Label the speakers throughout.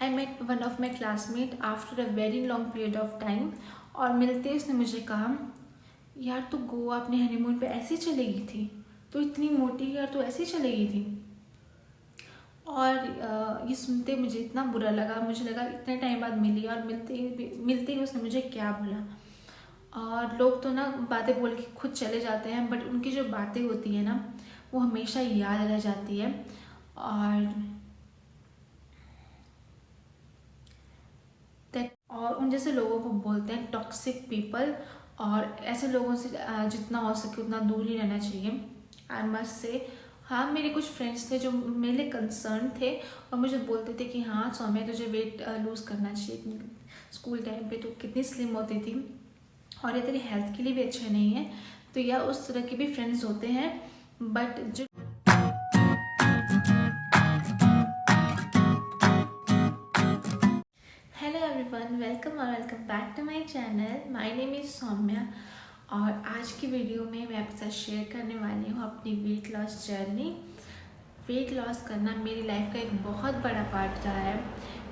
Speaker 1: I met one of my classmate after a very long period of time. और मिलते उसने मुझे कहा, यार तू गोवा अपने हनीमून पे ऐसे ही चली गई थी, तू इतनी मोटी, यार तू ऐसे ही चली गई थी। और ये सुनते मुझे इतना बुरा लगा, मुझे लगा इतने टाइम बाद मिली और मिलते ही उसने मुझे क्या बोला। और लोग तो ना बातें बोल के खुद चले जाते हैं, बट उनकी जो बातें होती है ना वो हमेशा याद रह जाती है। और उन जैसे लोगों को बोलते हैं टॉक्सिक पीपल। और ऐसे लोगों से जितना हो सके उतना दूर ही रहना चाहिए। आई मस्ट से, हाँ मेरे कुछ फ्रेंड्स थे जो मेरे लिए कंसर्न थे और मुझे बोलते थे कि हाँ सौम्या तुझे वेट लूज़ करना चाहिए, स्कूल टाइम पे तो कितनी स्लिम होती थी और ये तेरी हेल्थ के लिए भी अच्छा नहीं है। तो या उस तरह के भी फ्रेंड्स होते हैं, बट जो hello everyone, welcome back to my channel. My name is Saumya और आज की वीडियो में मैं आपके साथ शेयर करने वाली हूँ अपनी weight loss journey. Weight loss करना मेरी लाइफ का एक बहुत बड़ा पार्ट रहा है,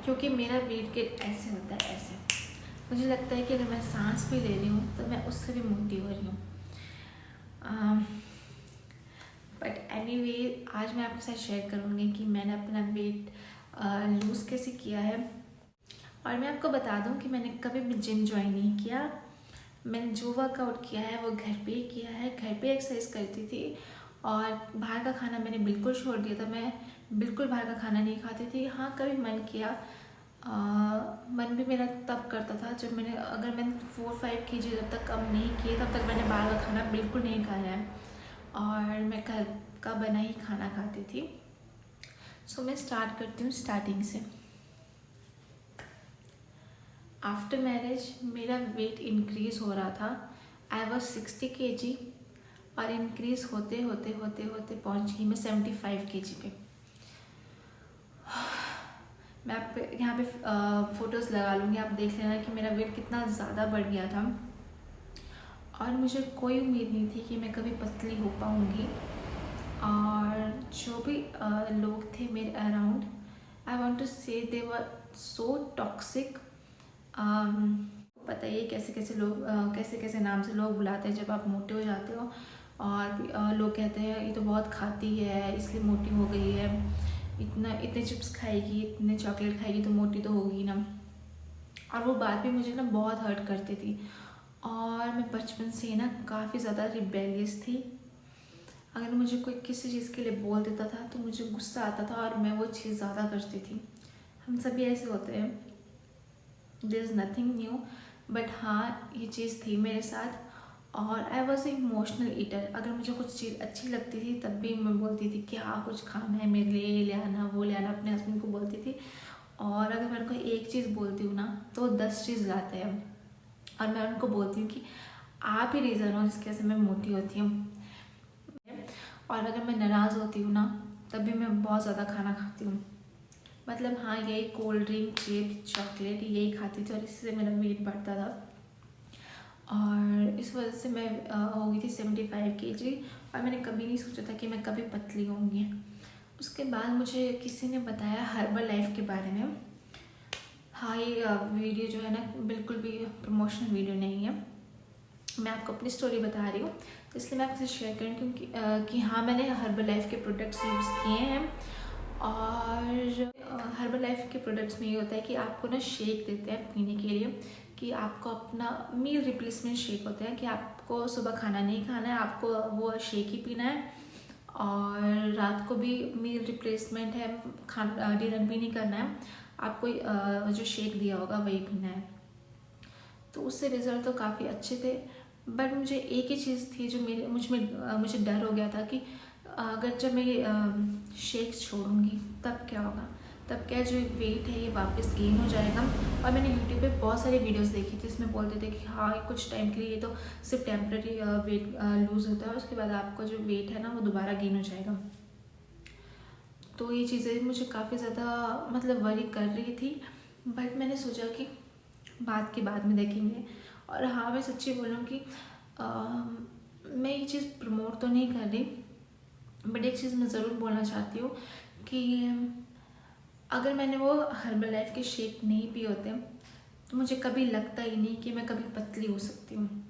Speaker 1: क्योंकि मेरा वेट गेन ऐसे होता है, ऐसे मुझे लगता है कि अगर मैं सांस भी ले रही हूँ तो मैं उससे भी मोटी हो रही हूँ। बट एनीवे, आज मैं आपके साथ शेयर करूँगी कि मैंने अपना वेट लूज़ कैसे किया है। और मैं आपको बता दूं कि मैंने कभी भी जिम ज्वाइन नहीं किया। मैंने जो वर्कआउट किया है वो घर पे ही किया है, घर पे एक्सरसाइज करती थी। और बाहर का खाना मैंने बिल्कुल छोड़ दिया था, मैं बिल्कुल बाहर का खाना नहीं खाती थी। हाँ कभी मन किया, मन भी मेरा तब करता था जब मैंने 4-5 kg जब तक कम नहीं किए तब तक मैंने बाहर का खाना बिल्कुल नहीं खाया है और मैं घर का बना ही खाना खाती थी। सो मैं स्टार्ट करती हूँ स्टार्टिंग से। आफ्टर मैरिज मेरा वेट इंक्रीज़ हो रहा था। आई वॉज 60 kg और इंक्रीज़ होते होते होते होते पहुंच गई मैं 75 kg पे। मैं आप यहाँ पे फ़ोटोज़ लगा लूँगी, आप देख लेना कि मेरा वेट कितना ज़्यादा बढ़ गया था। और मुझे कोई उम्मीद नहीं थी कि मैं कभी पतली हो पाऊँगी। और जो भी लोग थे मेरे अराउंड, आई वॉन्ट टू से दे वर सो टॉक्सिक। पता ही है कैसे कैसे लोग कैसे कैसे नाम से लोग बुलाते हैं जब आप मोटे हो जाते हो। और लोग कहते हैं ये तो बहुत खाती है इसलिए मोटी हो गई है, इतने चिप्स खाएगी, इतने चॉकलेट खाएगी तो मोटी तो होगी ना। और वो बात भी मुझे ना बहुत हर्ट करती थी। और मैं बचपन से ही ना काफ़ी ज़्यादा रिबेलियस थी। अगर मुझे कोई किसी चीज़ के लिए बोल देता था तो मुझे गुस्सा आता था और मैं वो चीज़ ज़्यादा करती थी। हम सभी ऐसे होते हैं, there is nothing new, but हाँ ये चीज़ थी मेरे साथ। और आई वॉज इमोशनल ईटर। अगर मुझे कुछ चीज़ अच्छी लगती थी तब भी मैं बोलती थी कि हाँ कुछ खाना है मेरे लिए, ये ले आना वो ले आना, अपने हस्बैंड को बोलती थी। और अगर मैं उनको एक चीज़ बोलती हूँ ना तो 10 चीज़ लाते हैं। और मैं उनको बोलती हूँ कि आप ही रीज़न हो जिसकी वजह से मैं मोटी होती हूँ। और अगर मैं नाराज़ होती हूँ ना तब भी मैं बहुत ज़्यादा खाना खाती हूँ। मतलब हाँ यही कोल्ड ड्रिंक, चिप्स, चॉकलेट यही खाती थी और इससे मेरा वेट बढ़ता था। और इस वजह से मैं हो गई थी 75 kg। और मैंने कभी नहीं सोचा था कि मैं कभी पतली होंगी। उसके बाद मुझे किसी ने बताया हर्बल लाइफ के बारे में। हाँ ये वीडियो जो है ना बिल्कुल भी प्रमोशनल वीडियो नहीं है, मैं आपको अपनी स्टोरी बता रही हूँ तो इसलिए मैं आपसे शेयर करूँ क्योंकि कि हाँ मैंने हर्बल लाइफ के प्रोडक्ट्स यूज़ किए हैं। और हर्बल लाइफ के प्रोडक्ट्स में ये होता है कि आपको ना शेक देते हैं पीने के लिए, कि आपको अपना मील रिप्लेसमेंट शेक होते हैं कि आपको सुबह खाना नहीं खाना है, आपको वो शेक ही पीना है। और रात को भी मील रिप्लेसमेंट है, खाना डिनर भी नहीं करना है, आपको जो शेक दिया होगा वही पीना है। तो उससे रिज़ल्ट तो काफ़ी अच्छे थे। बट मुझे एक ही चीज़ थी जो मुझे डर हो गया था कि अगर जब मैं शेक्स छोड़ूंगी तब क्या होगा, तब क्या जो वेट है ये वापस गेन हो जाएगा। और मैंने यूट्यूब पे बहुत सारी वीडियोस देखी थी, इसमें बोलते थे कि हाँ कुछ टाइम के लिए ये तो सिर्फ टेम्प्रेरी वेट लूज़ होता है और उसके बाद आपका जो वेट है ना वो दोबारा गेन हो जाएगा। तो ये चीज़ें मुझे काफ़ी ज़्यादा मतलब वरी कर रही थी। बट मैंने सोचा कि बात की बाद में देखेंगे। और हाँ मैं सच्ची बोलूँ कि मैं ये चीज़ प्रमोट तो नहीं कर रही, बट एक चीज़ मैं ज़रूर बोलना चाहती हूँ कि अगर मैंने वो हर्बल लाइफ के शेक नहीं पिए होते तो मुझे कभी लगता ही नहीं कि मैं कभी पतली हो सकती हूँ।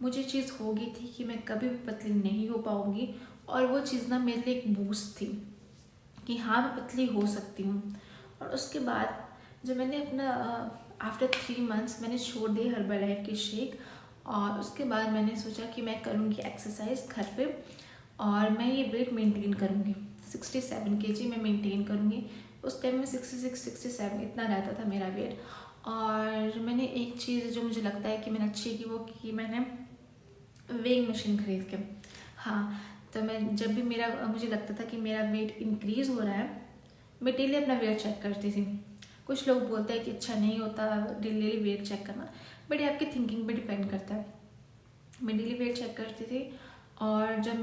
Speaker 1: मुझे चीज़ हो गई थी कि मैं कभी भी पतली नहीं हो पाऊँगी, और वो चीज़ ना मेरे लिए एक बूस्ट थी कि हाँ मैं पतली हो सकती हूँ। और उसके बाद जब मैंने अपना आफ्टर 3 मंथ्स मैंने छोड़ दी हर्बल लाइफ की शेक, और उसके बाद मैंने सोचा कि मैं करूँगी एक्सरसाइज घर पे, और मैं ये वेट मेंटेन करूँगी। 67 kg मैं मेंटेन करूँगी। उस टाइम में 66 67 इतना रहता था मेरा वेट। और मैंने एक चीज़ जो मुझे लगता है कि मैंने अच्छी की, वो कि मैंने वेइंग मशीन खरीद के, हाँ, तो मैं जब भी मुझे लगता था कि मेरा वेट इंक्रीज़ हो रहा है, मैं डेली अपना वेट चेक करती थी। कुछ लोग बोलते हैं कि अच्छा नहीं होता डेली वेट चेक करना, बट ये आपकी थिंकिंग पे डिपेंड करता है। मैं डेली वेट चेक करती थी, और जब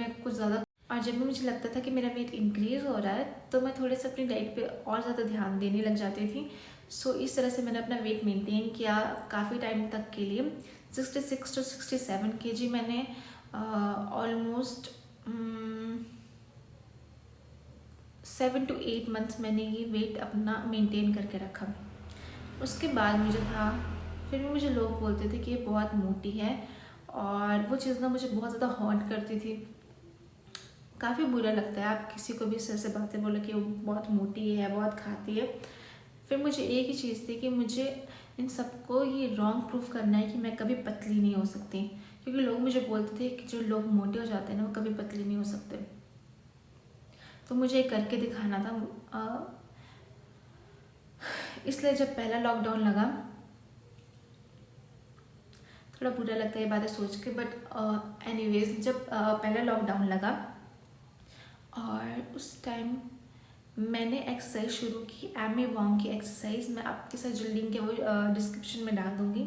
Speaker 1: भी मुझे लगता था कि मेरा वेट इंक्रीज़ हो रहा है, तो मैं थोड़े से अपनी डाइट पे और ज़्यादा ध्यान देने लग जाती थी। सो इस तरह से मैंने अपना वेट मेंटेन किया काफ़ी टाइम तक के लिए। 66 to 67 kg मैंने ऑलमोस्ट 7 to 8 मंथ्स मैंने ये वेट अपना मेंटेन करके रखा। उसके बाद फिर भी मुझे लोग बोलते थे कि ये बहुत मोटी है, और वो चीज़ ना मुझे बहुत ज़्यादा हॉन्ट करती थी। काफ़ी बुरा लगता है आप किसी को भी इस तरह से बातें बोलो कि वो बहुत मोटी है, बहुत खाती है। फिर मुझे एक ही चीज़ थी कि मुझे इन सबको ये रॉन्ग प्रूफ करना है कि मैं कभी पतली नहीं हो सकती, क्योंकि लोग मुझे बोलते थे कि जो लोग मोटे हो जाते हैं ना वो कभी पतली नहीं हो सकते। तो मुझे ये करके दिखाना था। इसलिए जब पहला लॉकडाउन लगा, थोड़ा बुरा लगता है ये बातें सोच के, बट एनीवेज जब पहला लॉकडाउन लगा और उस टाइम मैंने एक्सरसाइज शुरू की, एमी वॉन्ग की एक्सरसाइज। मैं आपके साथ जो लिंक है वो डिस्क्रिप्शन में डाल दूँगी।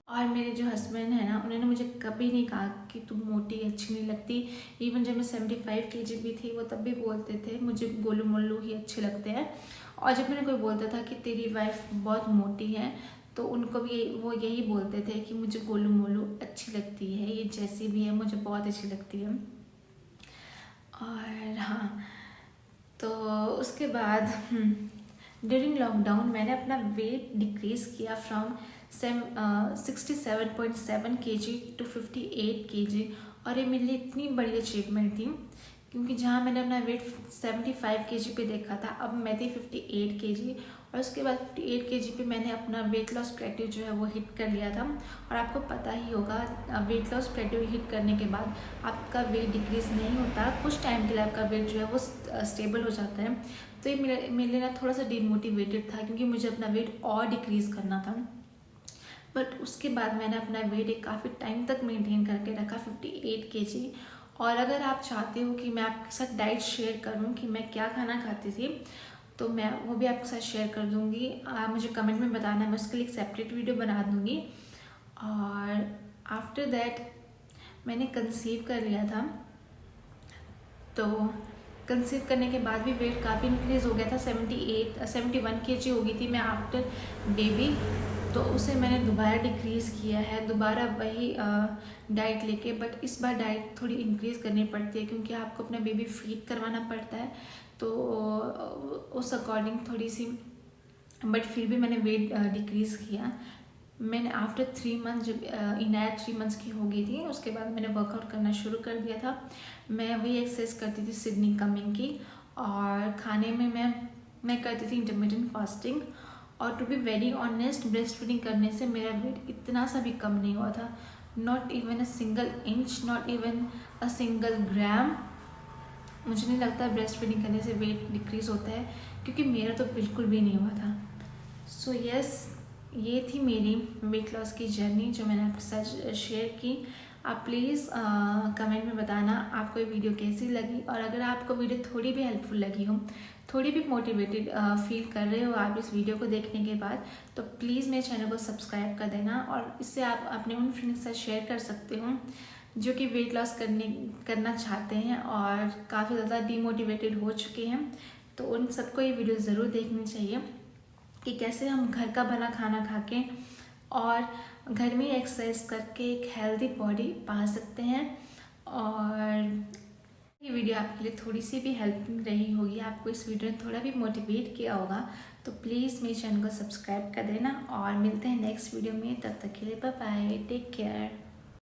Speaker 1: और मेरे जो हस्बैंड है ना, उन्होंने मुझे कभी नहीं कहा कि तुम मोटी अच्छी नहीं लगती। इवन जब मैं 75 kg भी थी, वो तब भी बोलते थे मुझे गोलू मोलू ही अच्छे लगते हैं। और जब मैंने कोई बोलता था कि तेरी वाइफ बहुत मोटी है, तो उनको भी वो यही बोलते थे कि मुझे गोलू मोलू अच्छी लगती है, ये जैसी भी है मुझे बहुत अच्छी लगती है। और हाँ, तो उसके बाद ड्यूरिंग लॉकडाउन मैंने अपना वेट डिक्रीज़ किया फ्रॉम 67.7 kg to 58 kg। और ये मेरे लिए इतनी बड़ी अचीवमेंट थी, क्योंकि जहाँ मैंने अपना वेट 75 kg पे देखा था, अब मैं थी 58 kg। और उसके बाद 58 kg पे मैंने अपना वेट लॉस प्लेट्यू जो है वो हिट कर लिया था। और आपको पता ही होगा, वेट लॉस प्लेट्यू हिट करने के बाद आपका वेट डिक्रीज़ नहीं होता, कुछ टाइम के लिए आपका वेट जो है वो स्टेबल हो जाता है। तो ये मेरे लिए ना थोड़ा सा डिमोटिवेटेड था, क्योंकि मुझे अपना वेट और डिक्रीज़ करना था। बट उसके बाद मैंने अपना वेट एक काफ़ी टाइम तक मेंटेन करके रखा 58 kg। और अगर आप चाहते हो कि मैं आपके साथ डाइट शेयर करूं कि मैं क्या खाना खाती थी, तो मैं वो भी आपके साथ शेयर कर दूंगी। आप मुझे कमेंट में बताना, मैं उसके लिए एक सेपरेट वीडियो बना दूंगी। और आफ्टर दैट मैंने कंसीव कर लिया था, तो कंसीव करने के बाद भी वेट काफ़ी इंक्रीज़ हो गया था। 71 kg हो गई थी मैं आफ्टर बेबी। तो उसे मैंने दोबारा डिक्रीज़ किया है, दोबारा वही डाइट लेके। बट इस बार डाइट थोड़ी इंक्रीज़ करनी पड़ती है, क्योंकि आपको अपना बेबी फीड करवाना पड़ता है, तो उस अकॉर्डिंग थोड़ी सी। बट फिर भी मैंने वेट डिक्रीज़ किया। मैंने आफ्टर 3 मंथ, जब इनाया 3 मंथ्स की हो गई थी, उसके बाद मैंने वर्कआउट करना शुरू कर दिया था। मैं वही एक्सरसाइज करती थी सिडनी कमिंग की, और खाने में मैं करती थी इंटरमिटेंट फास्टिंग। और to be very honest, breast feeding करने से मेरा वेट इतना सा भी कम नहीं हुआ था, not even a single inch, not even a single gram. मुझे नहीं लगता ब्रेस्ट फीडिंग करने से वेट डिक्रीज़ होता है, क्योंकि मेरा तो बिल्कुल भी नहीं हुआ था। सो यस, ये थी मेरी वेट लॉस की जर्नी जो मैंने आपके साथ शेयर की। आप प्लीज़ कमेंट में बताना आपको ये वीडियो कैसी लगी, और अगर आपको वीडियो थोड़ी भी हेल्पफुल लगी हो, थोड़ी भी मोटिवेटेड फील कर रहे हो आप इस वीडियो को देखने के बाद, तो प्लीज़ मेरे चैनल को सब्सक्राइब कर देना। और इससे आप अपने उन फ्रेंड्स के साथ शेयर कर सकते हो जो कि वेट लॉस करना चाहते हैं और काफ़ी ज़्यादा डीमोटिवेटेड हो चुके हैं। तो उन सबको ये वीडियो ज़रूर देखनी चाहिए कि कैसे हम घर का बना खाना खा के और घर में एक्सरसाइज करके एक हेल्दी बॉडी पा सकते हैं। और ये वीडियो आपके लिए थोड़ी सी भी हेल्पफुल रही होगी, आपको इस वीडियो ने थोड़ा भी मोटिवेट किया होगा, तो प्लीज़ मेरे चैनल को सब्सक्राइब कर देना और मिलते हैं नेक्स्ट वीडियो में। तब तक के लिए बाय बाय, टेक केयर।